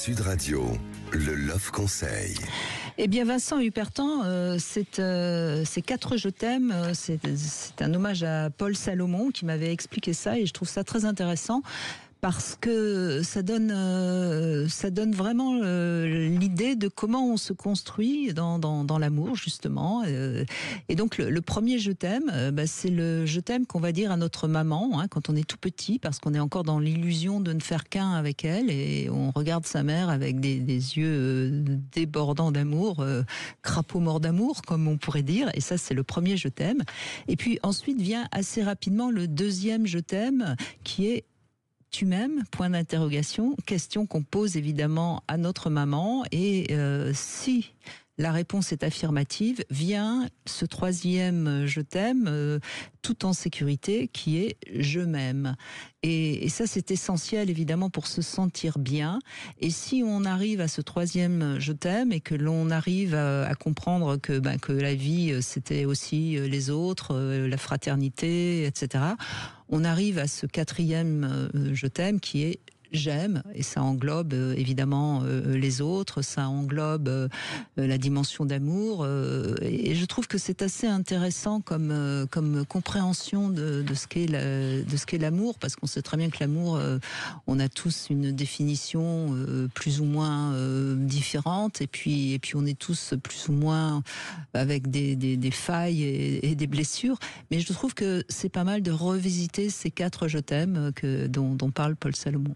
Sud Radio, le Love Conseil. Eh bien, Vincent Hupertan, ces 4 je t'aime, c'est un hommage à Paul Salomon qui m'avait expliqué ça et je trouve ça très intéressant. Parce que ça donne vraiment l'idée de comment on se construit dans l'amour, justement. Et donc, le premier je t'aime, c'est le je t'aime qu'on va dire à notre maman, hein, quand on est tout petit, parce qu'on est encore dans l'illusion de ne faire qu'un avec elle, et on regarde sa mère avec des yeux débordants d'amour, crapaud mort d'amour, comme on pourrait dire. Et ça, c'est le premier je t'aime. Et puis ensuite vient assez rapidement le deuxième je t'aime, qui est tu m'aimes ? Point d'interrogation. Question qu'on pose évidemment à notre maman. Et si la réponse est affirmative, vient ce troisième je t'aime, tout en sécurité, qui est je m'aime. Et ça, c'est essentiel évidemment pour se sentir bien. Et si on arrive à ce troisième je t'aime et que l'on arrive à comprendre que la vie, c'était aussi les autres, la fraternité, etc., on arrive à ce quatrième je t'aime qui est j'aime, et ça englobe évidemment les autres, ça englobe la dimension d'amour, et je trouve que c'est assez intéressant comme compréhension de ce qu'est l'amour, parce qu'on sait très bien que l'amour, on a tous une définition plus ou moins différente, et puis on est tous plus ou moins avec des failles et des blessures, mais je trouve que c'est pas mal de revisiter ces 4 je t'aime dont parle Paul Salomon.